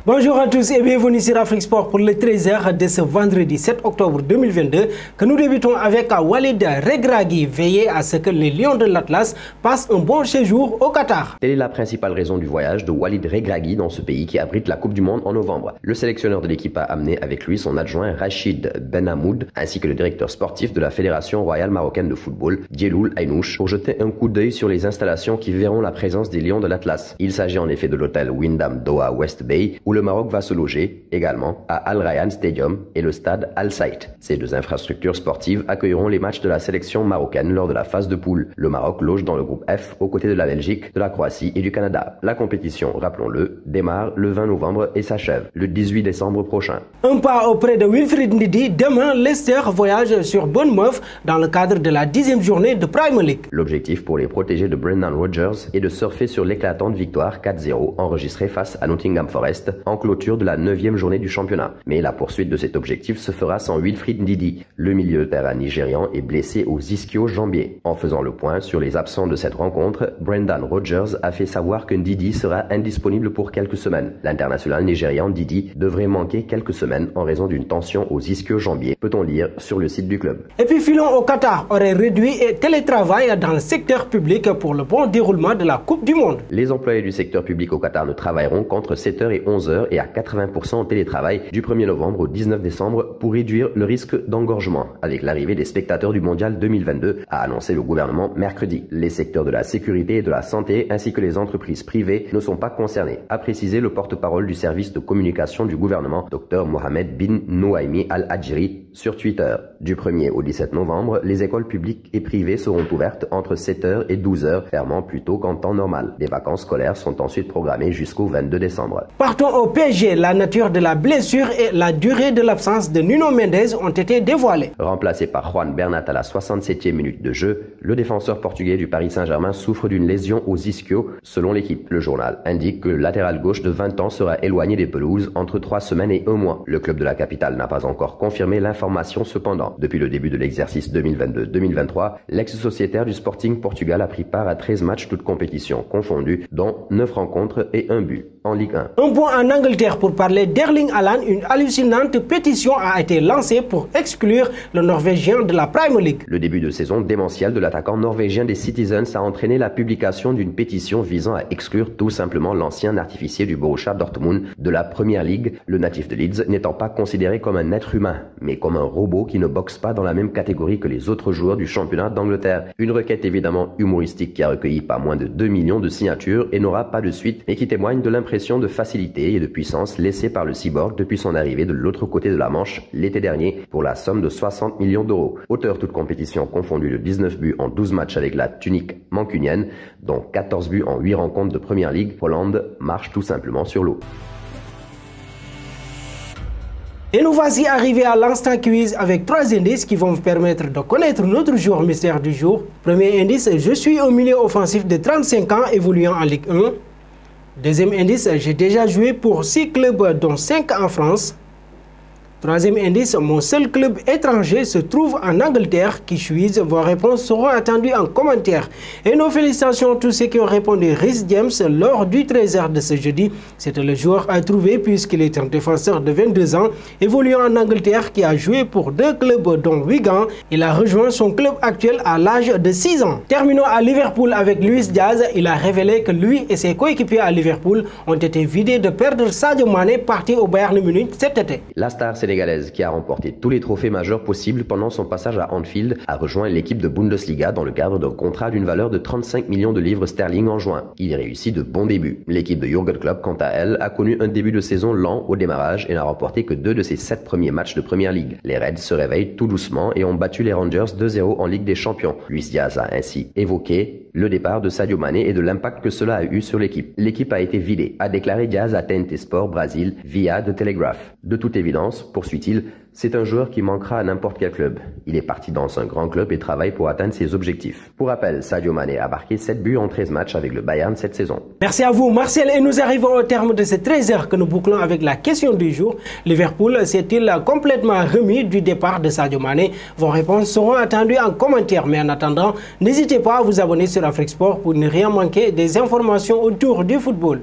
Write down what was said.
Bonjour à tous et bienvenue sur Afrique Sport pour le 13h de ce vendredi 7 octobre 2022 que nous débutons avec Walid Regragui, veiller à ce que les Lions de l'Atlas passent un bon séjour au Qatar. Telle est la principale raison du voyage de Walid Regragui dans ce pays qui abrite la Coupe du Monde en novembre. Le sélectionneur de l'équipe a amené avec lui son adjoint Rachid Benhamoud ainsi que le directeur sportif de la Fédération royale marocaine de football, Djeloul Aynouch, pour jeter un coup d'œil sur les installations qui verront la présence des Lions de l'Atlas. Il s'agit en effet de l'hôtel Wyndham Doha West Bay où le Maroc va se loger également à Al Rayyan Stadium et le stade Al Saït. Ces deux infrastructures sportives accueilleront les matchs de la sélection marocaine lors de la phase de poule. Le Maroc loge dans le groupe F aux côtés de la Belgique, de la Croatie et du Canada. La compétition, rappelons-le, démarre le 20 novembre et s'achève le 18 décembre prochain. Un pas auprès de Wilfried Ndidi, demain Leicester voyage sur Bournemouth dans le cadre de la 10e journée de Premier League. L'objectif pour les protégés de Brendan Rodgers est de surfer sur l'éclatante victoire 4-0 enregistrée face à Nottingham Forest en clôture de la 9e journée du championnat. Mais la poursuite de cet objectif se fera sans Wilfried Ndidi. Le milieu de terrain nigérian est blessé aux ischio-jambiers. En faisant le point sur les absents de cette rencontre, Brendan Rodgers a fait savoir que Ndidi sera indisponible pour quelques semaines. L'international nigérian Ndidi devrait manquer quelques semaines en raison d'une tension aux ischio-jambiers, peut-on lire sur le site du club. Et puis filons au Qatar, aurait réduit et télétravail dans le secteur public pour le bon déroulement de la Coupe du Monde. Les employés du secteur public au Qatar ne travailleront qu'entre 7h et 11h et à 80% en télétravail du 1er novembre au 19 décembre pour réduire le risque d'engorgement avec l'arrivée des spectateurs du Mondial 2022, a annoncé le gouvernement mercredi. Les secteurs de la sécurité et de la santé ainsi que les entreprises privées ne sont pas concernés, a précisé le porte-parole du service de communication du gouvernement, Dr Mohamed bin Nouaimi Al-Adjiri, sur Twitter. Du 1er au 17 novembre, les écoles publiques et privées seront ouvertes entre 7h et 12h, fermant plus tôt qu'en temps normal. Les vacances scolaires sont ensuite programmées jusqu'au 22 décembre. Partons au PSG. La nature de la blessure et la durée de l'absence de Nuno Mendes ont été dévoilées. Remplacé par Juan Bernat à la 67e minute de jeu, le défenseur portugais du Paris Saint-Germain souffre d'une lésion aux ischios, selon l'équipe. Le journal indique que le latéral gauche de 20 ans sera éloigné des pelouses entre 3 semaines et 1 mois. Le club de la capitale n'a pas encore confirmé l'information cependant. Depuis le début de l'exercice 2022-2023, l'ex-sociétaire du Sporting Portugal a pris part à 13 matchs toutes compétitions confondues, dont 9 rencontres et 1 but en Ligue 1. Un point en Angleterre pour parler d'Erling Haaland, une hallucinante pétition a été lancée pour exclure le Norvégien de la Premier League. Le début de saison démentiel de l'attaquant norvégien des Citizens a entraîné la publication d'une pétition visant à exclure tout simplement l'ancien artificier du Borussia Dortmund de la Premier League, le natif de Leeds n'étant pas considéré comme un être humain, mais comme un robot qui ne boxe pas dans la même catégorie que les autres joueurs du championnat d'Angleterre. Une requête évidemment humoristique qui a recueilli pas moins de 2 millions de signatures et n'aura pas de suite, et qui témoigne de l'impression de facilité et de puissance laissée par le cyborg depuis son arrivée de l'autre côté de la Manche l'été dernier pour la somme de 60 millions d'euros. Auteur toute compétition confondue de 19 buts en 12 matchs avec la tunique mancunienne, dont 14 buts en 8 rencontres de Premier League, Hollande marche tout simplement sur l'eau. Et nous voici arrivés à l'instant quiz avec 3 indices qui vont vous permettre de connaître notre joueur mystère du jour. Premier indice, je suis au milieu offensif de 35 ans évoluant en Ligue 1. Deuxième indice, j'ai déjà joué pour 6 clubs dont 5 en France. Troisième indice, mon seul club étranger se trouve en Angleterre. Qui suis-je? Vos réponses seront attendues en commentaire. Et nos félicitations à tous ceux qui ont répondu Rhys James lors du 13h de ce jeudi. C'était le joueur à trouver puisqu'il est un défenseur de 22 ans, évoluant en Angleterre qui a joué pour 2 clubs dont Wigan. Il a rejoint son club actuel à l'âge de 6 ans. Terminons à Liverpool avec Luis Diaz. Il a révélé que lui et ses coéquipiers à Liverpool ont été vidés de perdre Sadio Mané parti au Bayern Munich cet été. La star sénégalaise qui a remporté tous les trophées majeurs possibles pendant son passage à Anfield a rejoint l'équipe de Bundesliga dans le cadre d'un contrat d'une valeur de 35 millions de livres sterling en juin. Il y réussit de bons débuts. L'équipe de Jürgen Klopp, quant à elle, a connu un début de saison lent au démarrage et n'a remporté que 2 de ses 7 premiers matchs de Premier League. Les Reds se réveillent tout doucement et ont battu les Rangers 2-0 en Ligue des Champions. Luis Diaz a ainsi évoqué le départ de Sadio Mané et de l'impact que cela a eu sur l'équipe. L'équipe a été vidée, a déclaré Diaz à TNT Sport Brasil via The Telegraph. De toute évidence, poursuit-il, c'est un joueur qui manquera à n'importe quel club. Il est parti dans un grand club et travaille pour atteindre ses objectifs. Pour rappel, Sadio Mané a marqué 7 buts en 13 matchs avec le Bayern cette saison. Merci à vous Marcel et nous arrivons au terme de ces 13 heures que nous bouclons avec la question du jour. Liverpool s'est-il complètement remis du départ de Sadio Mané? Vos réponses seront attendues en commentaire. Mais en attendant, n'hésitez pas à vous abonner sur Afrique Sport pour ne rien manquer des informations autour du football.